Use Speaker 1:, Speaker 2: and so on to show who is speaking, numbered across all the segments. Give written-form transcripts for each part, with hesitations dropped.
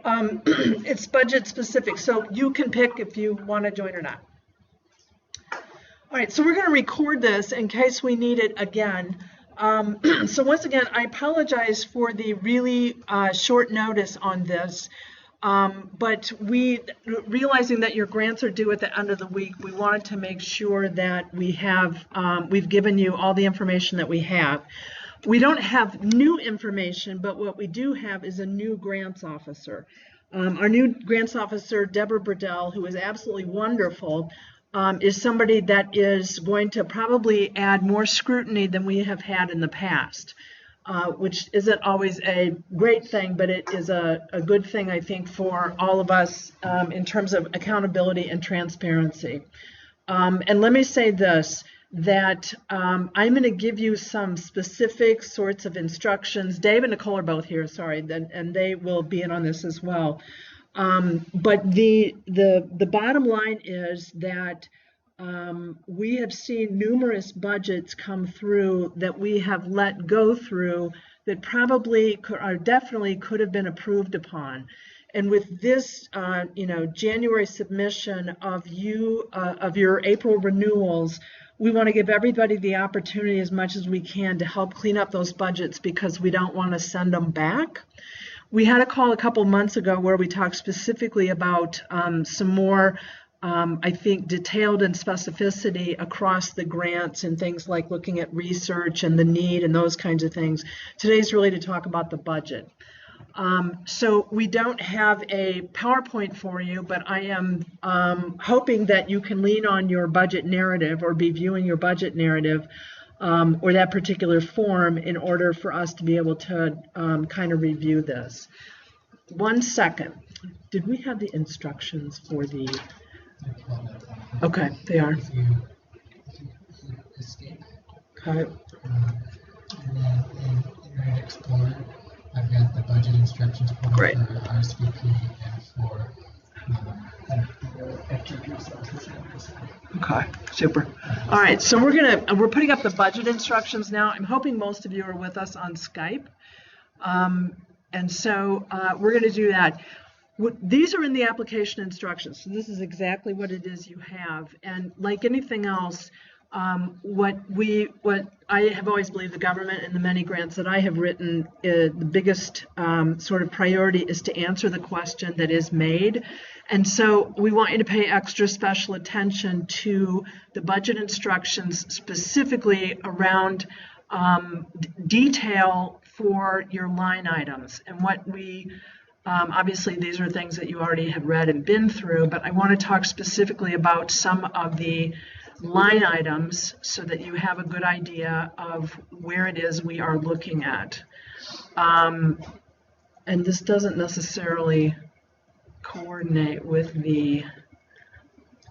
Speaker 1: It's budget specific, so you can pick if you want to join or not. All right, so we're going to record this in case we need it again. So once again, I apologize for the really short notice on this, but realizing that your grants are due at the end of the week, we wanted to make sure that we've given you all the information that we have. We don't have new information, but what we do have is a new grants officer. Our new grants officer, Deborah Burdell, who is absolutely wonderful, is somebody that is going to probably add more scrutiny than we have had in the past, which isn't always a great thing, but it is a good thing, I think, for all of us in terms of accountability and transparency. And let me say this, that I'm going to give you some specific sorts of instructions. Dave and Nicole are both here, sorry, and they will be in on this as well. But the bottom line is that we have seen numerous budgets come through that we have let go through that probably or definitely could have been approved upon. And with this, January submission of your April renewals, we want to give everybody the opportunity as much as we can to help clean up those budgets because we don't want to send them back. We had a call a couple months ago where we talked specifically about some more, I think, detailed and specificity across the grants and things like looking at research and the need and those kinds of things. Today's really to talk about the budget. So we don't have a PowerPoint for you, but I am hoping that you can lean on your budget narrative or be viewing your budget narrative or that particular form in order for us to be able to kind of review this. 1 second. Did we have the instructions for the... Okay, they are. Okay.
Speaker 2: And then in Internet Explorer, I've got the budget instructions for RSVP and for FGP.
Speaker 1: Okay, super. All right, so we're putting up the budget instructions now. I'm hoping most of you are with us on Skype, and so we're going to do that. These are in the application instructions, so this is exactly what it is you have. And like anything else, what I have always believed, the government and the many grants that I have written, the biggest sort of priority is to answer the question that is made. And so we want you to pay extra special attention to the budget instructions, specifically around detail for your line items. And what we obviously, these are things that you already have read and been through, but I want to talk specifically about some of the line items so that you have a good idea of where it is we are looking at. And this doesn't necessarily coordinate with the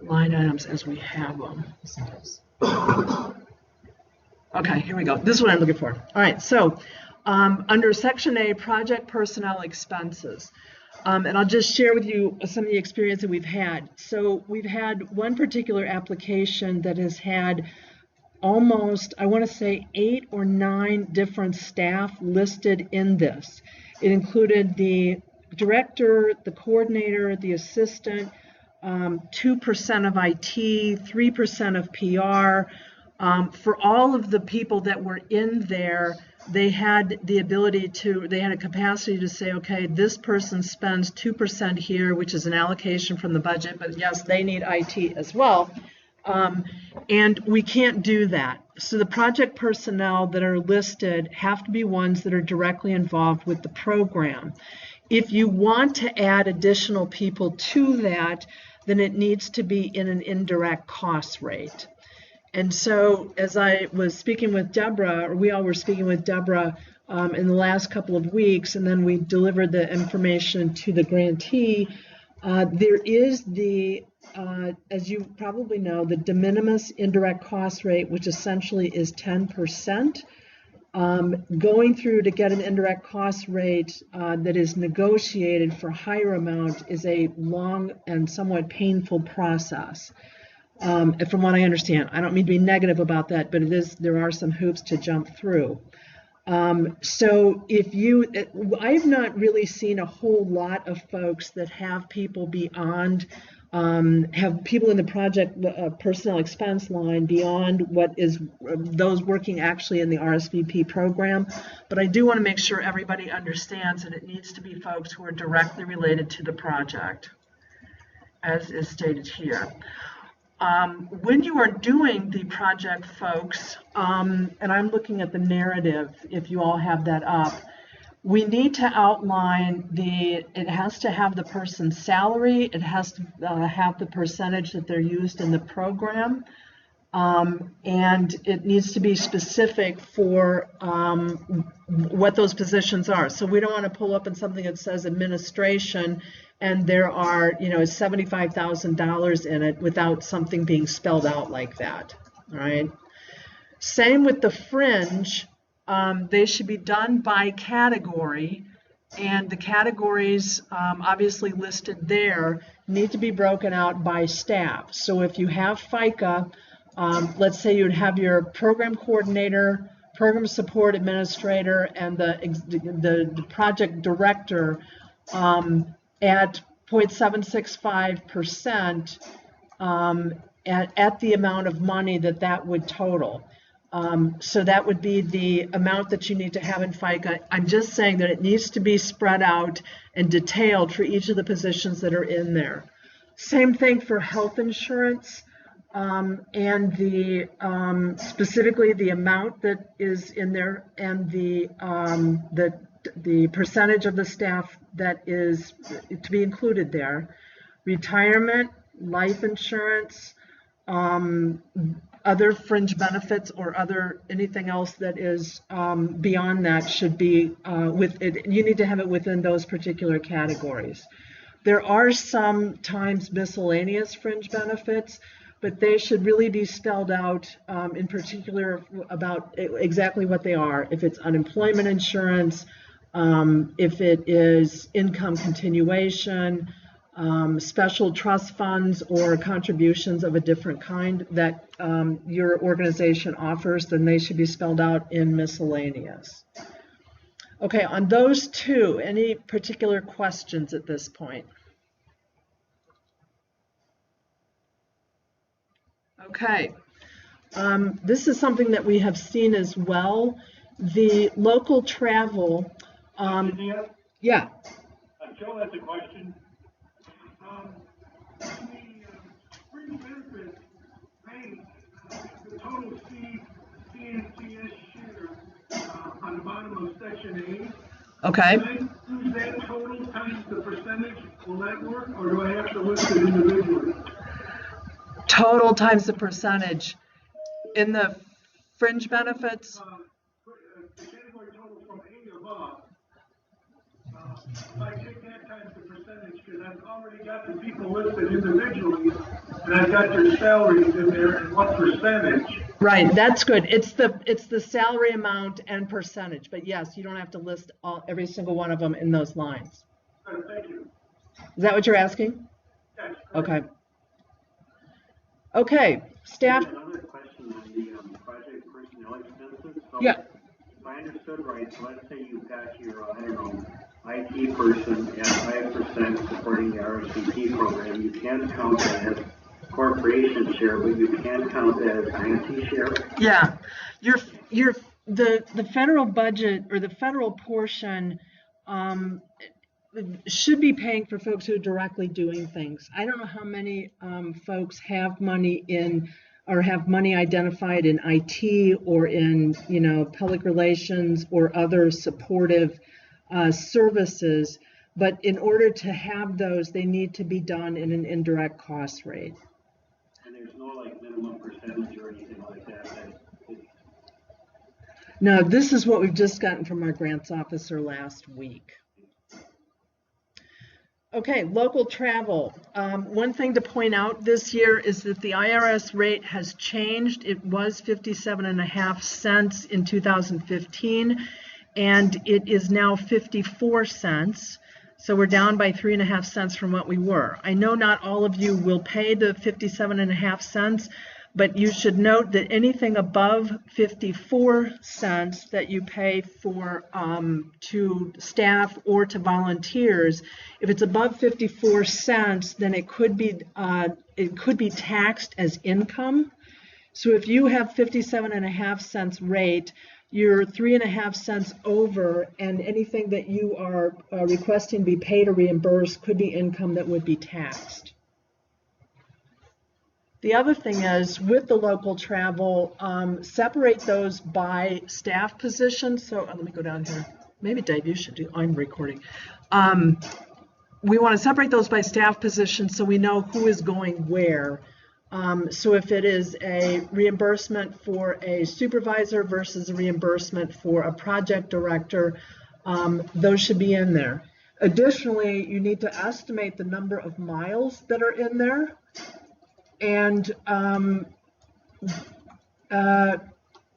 Speaker 1: line items as we have them. Okay, here we go. This is what I'm looking for. All right, so under Section A, Project Personnel Expenses. And I'll just share with you some of the experience that we've had. So we've had one particular application that has had almost, I want to say, 8 or 9 different staff listed in this. It included the director, the coordinator, the assistant, 2% of IT, 3% of PR. For all of the people that were in there, they had the ability to, they had a capacity to say, okay, this person spends 2% here, which is an allocation from the budget, but yes, they need IT as well. And we can't do that. So the project personnel that are listed have to be ones that are directly involved with the program. If you want to add additional people to that, then it needs to be in an indirect cost rate. And so as I was speaking with Deborah, or we all were speaking with Deborah in the last couple of weeks, and then we delivered the information to the grantee, there is the, as you probably know, the de minimis indirect cost rate, which essentially is 10%. Going through to get an indirect cost rate that is negotiated for a higher amount is a long and somewhat painful process. From what I understand, I don't mean to be negative about that, but there are some hoops to jump through. So I've not really seen a whole lot of folks that have people beyond, have people in the project personnel expense line beyond what is those working actually in the RSVP program. But I do want to make sure everybody understands that it needs to be folks who are directly related to the project, as is stated here. When you are doing the project, folks, and I'm looking at the narrative, if you all have that up, we need to outline it has to have the person's salary, it has to have the percentage that they're used in the program, and it needs to be specific for what those positions are. So we don't want to pull up in something that says administration and there are, $75,000 in it without something being spelled out like that, all right? Same with the fringe. They should be done by category, and the categories obviously listed there need to be broken out by staff. So if you have FICA, let's say you'd have your program coordinator, program support administrator, and the project director at 0.765% at the amount of money that would total. So that would be the amount that you need to have in FICA. I'm just saying that it needs to be spread out and detailed for each of the positions that are in there. Same thing for health insurance, and the specifically the amount that is in there, and the percentage of the staff that is to be included there. Retirement, life insurance, other fringe benefits, or anything else that is beyond that should be with it. You need to have it within those particular categories. There are sometimes miscellaneous fringe benefits, but they should really be spelled out in particular about exactly what they are. If it's unemployment insurance, if it is income continuation, special trust funds or contributions of a different kind that your organization offers, then they should be spelled out in miscellaneous. Okay, on those two, any particular questions at this point? Okay, this is something that we have seen as well. The local travel. Yeah.
Speaker 3: Joe has a question. The fringe benefits pay the total CNCS share on the bottom of section A.
Speaker 1: Okay.
Speaker 3: Can I use that total times the percentage? Will that work, or do I have to list it individually?
Speaker 1: Total times the percentage. In the fringe benefits?
Speaker 3: The category total from A above. If I take that times the percentage, because I've already got the people listed individually, and I've got their salaries in there and what percentage.
Speaker 1: Right, that's good. It's the salary amount and percentage, but yes, you don't have to list every single one of them in those lines.
Speaker 3: Thank you.
Speaker 1: Is that what you're asking?
Speaker 3: Yes.
Speaker 1: Okay. Okay, staff.
Speaker 4: Another question on the project personnel expenses. So
Speaker 1: Yeah.
Speaker 4: If I understood right, so let's say you've got your, IT person at 5% supporting the RSVP program. You can count that as corporation share, but you can count that as grantee share.
Speaker 1: Yeah, the federal budget, or the federal portion should be paying for folks who are directly doing things. I don't know how many folks have money in, or have money identified in IT or in public relations or other supportive services, but in order to have those, they need to be done in an indirect cost rate.
Speaker 4: And there's no minimum percentage or anything like that.
Speaker 1: No, this is what we've just gotten from our grants officer last week. Okay, local travel. One thing to point out this year is that the IRS rate has changed. It was 57.5 cents in 2015, and it is now 54 cents. So we're down by 3.5 cents from what we were. I know not all of you will pay the 57.5 cents, But you should note that anything above 54 cents that you pay for to staff or to volunteers, if it's above 54 cents, then it could be taxed as income. So if you have 57.5 cents rate, you're 3.5 cents over, and anything that you are requesting be paid or reimbursed could be income that would be taxed. The other thing is, with the local travel, separate those by staff positions. So let me go down here. Maybe Dave, you should do, I'm recording. We want to separate those by staff positions so we know who is going where. So if it is a reimbursement for a supervisor versus a reimbursement for a project director, those should be in there. Additionally, you need to estimate the number of miles that are in there. And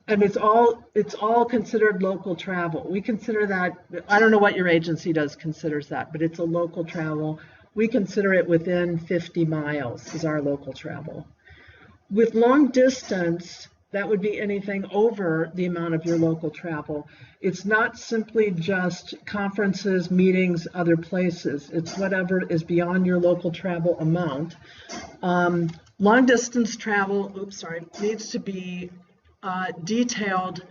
Speaker 1: it's all considered local travel. We consider that, I don't know what your agency considers that, but it's a local travel. We consider it within 50 miles is our local travel. With long distance, that would be anything over the amount of your local travel. It's not simply just conferences, meetings, other places. It's whatever is beyond your local travel amount. Long distance travel, needs to be detailed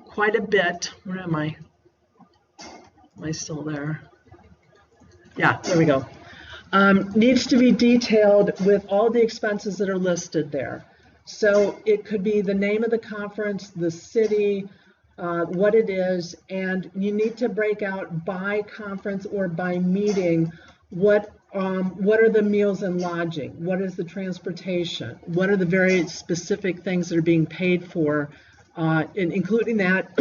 Speaker 1: quite a bit. Where am I? Am I still there? Yeah, there we go. Needs to be detailed with all the expenses that are listed there. So it could be the name of the conference, the city, what it is, and you need to break out by conference or by meeting what are the meals and lodging, what is the transportation, what are the very specific things that are being paid for, including that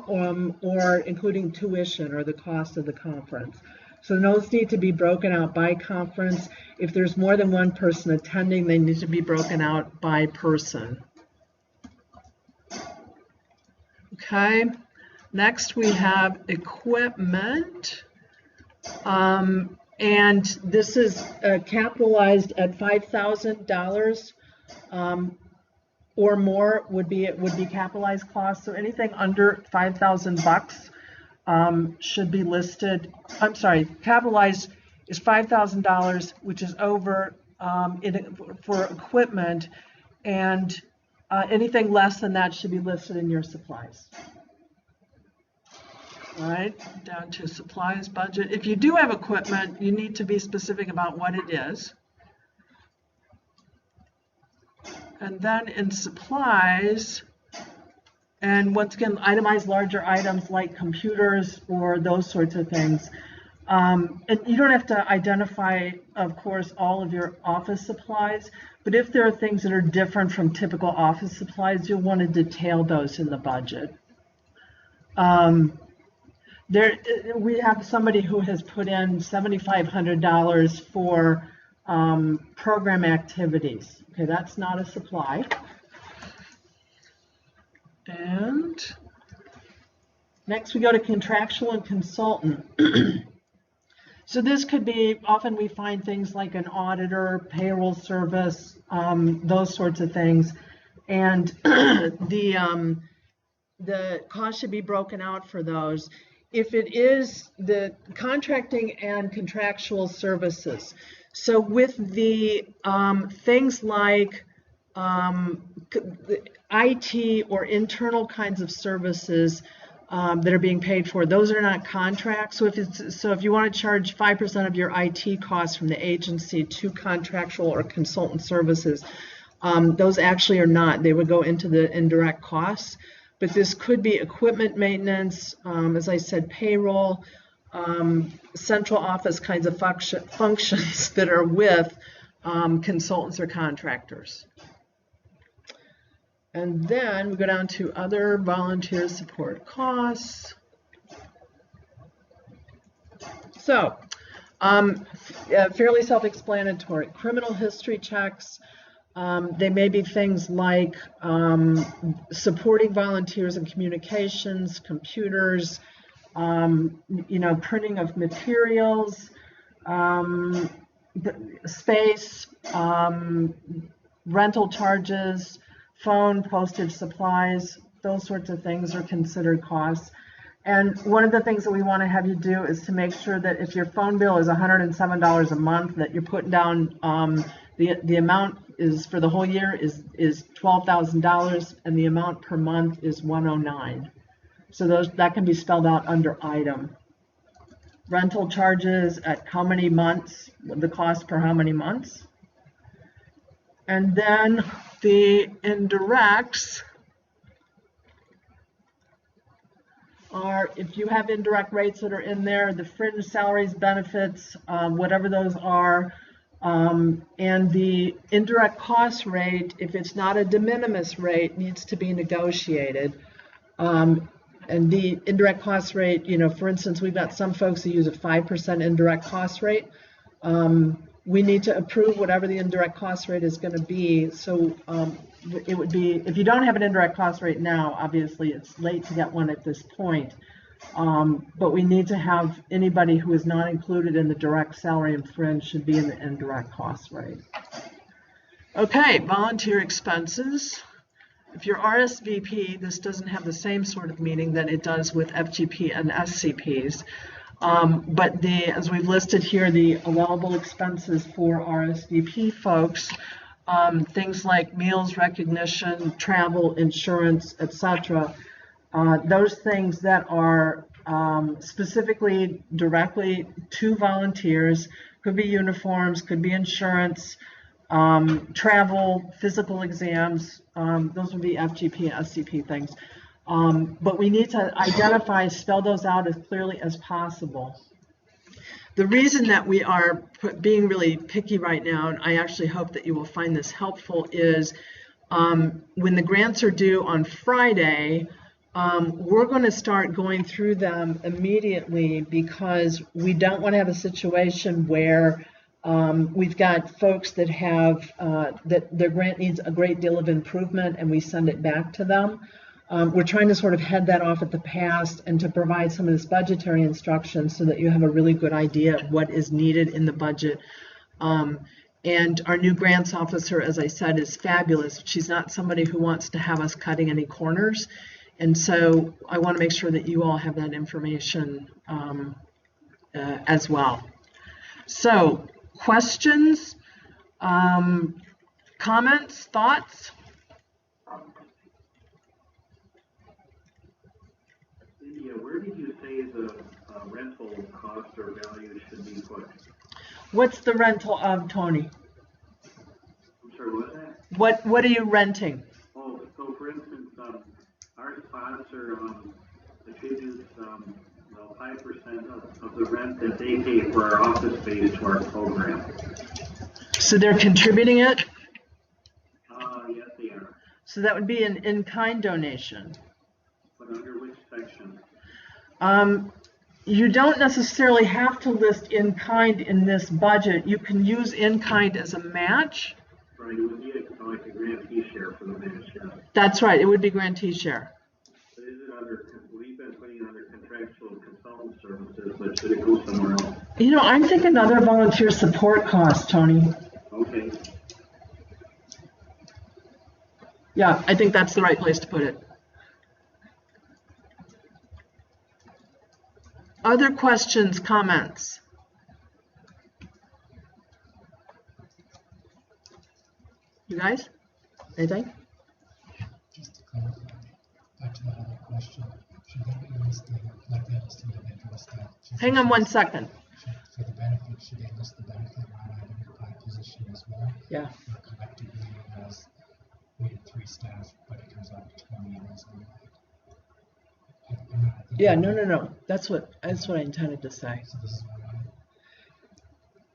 Speaker 1: or including tuition or the cost of the conference. So those need to be broken out by conference. If there's more than one person attending, they need to be broken out by person. Okay, next we have equipment. And this is capitalized at $5,000 or more would be capitalized costs. So anything under $5,000 should be listed. I'm sorry, capitalized is $5,000, which is over for equipment, and anything less than that should be listed in your supplies. All right, down to supplies budget. If you do have equipment, you need to be specific about what it is. And then in supplies, and once again, itemize larger items like computers or those sorts of things. And you don't have to identify, of course, all of your office supplies, but if there are things that are different from typical office supplies, you'll want to detail those in the budget. We have somebody who has put in $7,500 for program activities. Okay, that's not a supply. And next we go to contractual and consultant. So this could be, often we find things like an auditor, payroll service, those sorts of things. And the cost should be broken out for those. If it is the contracting and contractual services, so with the things like IT or internal kinds of services that are being paid for, those are not contracts. So if you want to charge 5% of your IT costs from the agency to contractual or consultant services, those actually are not. They would go into the indirect costs. But this could be equipment maintenance, as I said, payroll, central office kinds of functions that are with consultants or contractors. And then we go down to other volunteer support costs. So, fairly self-explanatory. Criminal history checks. They may be things like supporting volunteers in communications, computers, printing of materials, space, rental charges, phone, postage, supplies, those sorts of things are considered costs. And one of the things that we want to have you do is to make sure that if your phone bill is $107 a month, that you're putting down the amount is for the whole year is $12,000, and the amount per month is $109. So that can be spelled out under item. Rental charges at how many months, the cost per how many months. And then the indirects are, if you have indirect rates that are in there, the fringe salaries, benefits, whatever those are, and the indirect cost rate, if it's not a de minimis rate, needs to be negotiated. And the indirect cost rate, you know, for instance, we've got some folks who use a 5% indirect cost rate. We need to approve whatever the indirect cost rate is going to be. So it would be, if you don't have an indirect cost rate now, obviously it's late to get one at this point. But we need to have anybody who is not included in the direct salary and fringe should be in the indirect cost rate. Okay, volunteer expenses. If you're RSVP, this doesn't have the same sort of meaning that it does with FGP and SCPs. But as we've listed here, the allowable expenses for RSVP folks, things like meals, recognition, travel, insurance, etc. Those things that are specifically directly to volunteers, could be uniforms, could be insurance, travel, physical exams, those would be FGP and SCP things. But we need to identify, spell those out as clearly as possible. The reason that we are being really picky right now, and I actually hope that you will find this helpful, is when the grants are due on Friday, we're going to start going through them immediately, because we don't want to have a situation where we've got folks that have that their grant needs a great deal of improvement and we send it back to them. We're trying to sort of head that off at the pass and to provide some of this budgetary instruction so that you have a really good idea of what is needed in the budget. And our new grants officer, as I said, is fabulous. She's not somebody who wants to have us cutting any corners. And so I want to make sure that you all have that information as well. So questions, comments, thoughts?
Speaker 4: Where did you say the rental cost or value should be put?
Speaker 1: What's the rental of, Tony?
Speaker 4: I'm sorry, what's that?
Speaker 1: What are you renting?
Speaker 4: Oh, so for instance, our sponsor attributes 5% of the rent that they pay for our office space to our program.
Speaker 1: So they're contributing it?
Speaker 4: Yes, they are.
Speaker 1: So that would be an in-kind donation.
Speaker 4: But under which section?
Speaker 1: You don't necessarily have to list in-kind in this budget. You can use in-kind as a match.
Speaker 4: Right, it would be like a grantee share for the match, yeah.
Speaker 1: That's right, it would be grantee share.
Speaker 4: But is it under, we've been putting it under contractual consultant services, but should it go somewhere else?
Speaker 1: You know, I'm thinking other volunteer support costs, Tony.
Speaker 4: Okay.
Speaker 1: Yeah, I think that's the right place to put it. Other questions, comments? You guys? Anything?
Speaker 2: Just to clarify, back to the other question, should that be listed like that as individual staff?
Speaker 1: Hang on one second.
Speaker 2: For the benefit, should they list the benefit line item by position as well?
Speaker 1: Yeah.
Speaker 2: Or collectively as we had 3 staff, but it comes out to 20 and that's only
Speaker 1: Yeah, no. That's what I intended to say.
Speaker 2: So this is what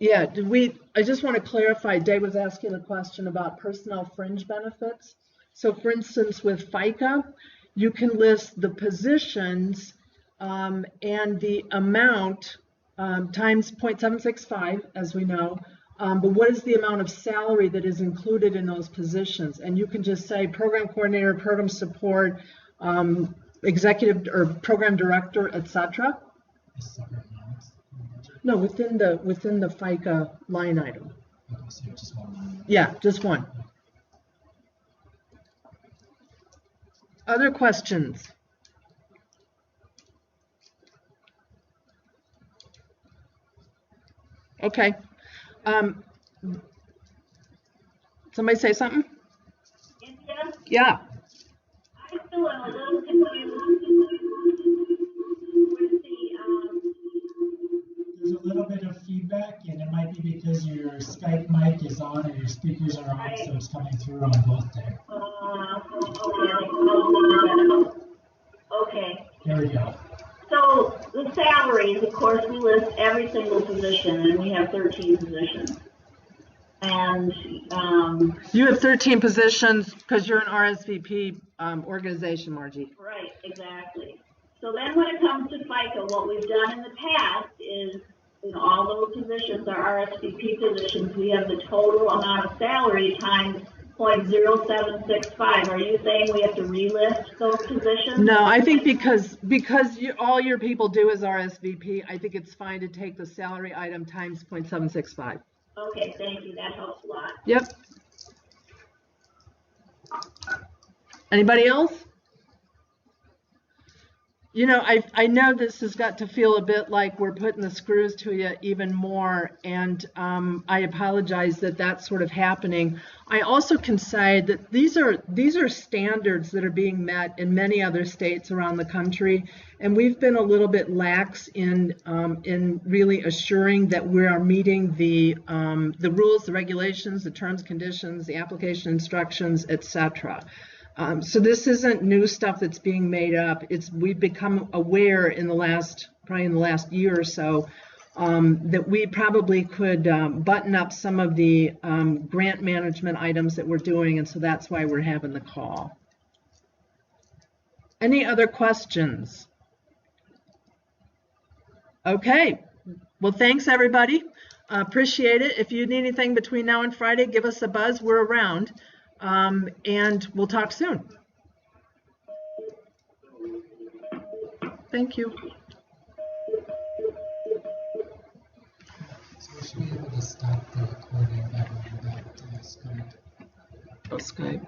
Speaker 1: Yeah, I just want to clarify, Dave was asking a question about personnel fringe benefits. So for instance, with FICA, you can list the positions and the amount times 0.765, as we know, but what is the amount of salary that is included in those positions? And you can just say program coordinator, program support, executive or program director, etc. No, within the FICA line item.
Speaker 2: Okay, so just one line.
Speaker 1: Yeah, just one. Other questions? Okay. Somebody say something?
Speaker 5: Cynthia,
Speaker 1: Yeah.
Speaker 5: I still am a little confused with
Speaker 2: There's a little bit of feedback, and it might be because your Skype mic is on or your speakers are on, so it's coming through on both there.
Speaker 5: Okay.
Speaker 2: There we go.
Speaker 5: So the salaries, of course, we list every single position, and we have 13 positions. And
Speaker 1: You have 13 positions because you're an RSVP organization, Margie.
Speaker 5: right, exactly. So then when it comes to FICA, what we've done in the past is, all those positions are RSVP positions. We have the total amount of salary times 0.0765. Are you saying we have to relist those positions?
Speaker 1: No, I think because all your people do is RSVP, I think it's fine to take the salary item times 0.765.
Speaker 5: Okay, thank you. That helps a lot.
Speaker 1: Yep. Anybody else? I know this has got to feel a bit like we're putting the screws to you even more, and I apologize that that's sort of happening. I also can say that these are standards that are being met in many other states around the country, and we've been a little bit lax in really assuring that we are meeting the rules, the regulations, the terms, conditions, the application instructions, etc. So this isn't new stuff that's being made up. We've become aware probably in the last year or so, that we probably could button up some of the grant management items that we're doing, and so that's why we're having the call. Any other questions? Okay. Well, thanks everybody. Appreciate it. If you need anything between now and Friday, give us a buzz. We're around. And we'll talk soon. Thank you.
Speaker 2: So we should be able to stop the recording by going back to Skype.
Speaker 1: Oh, Skype.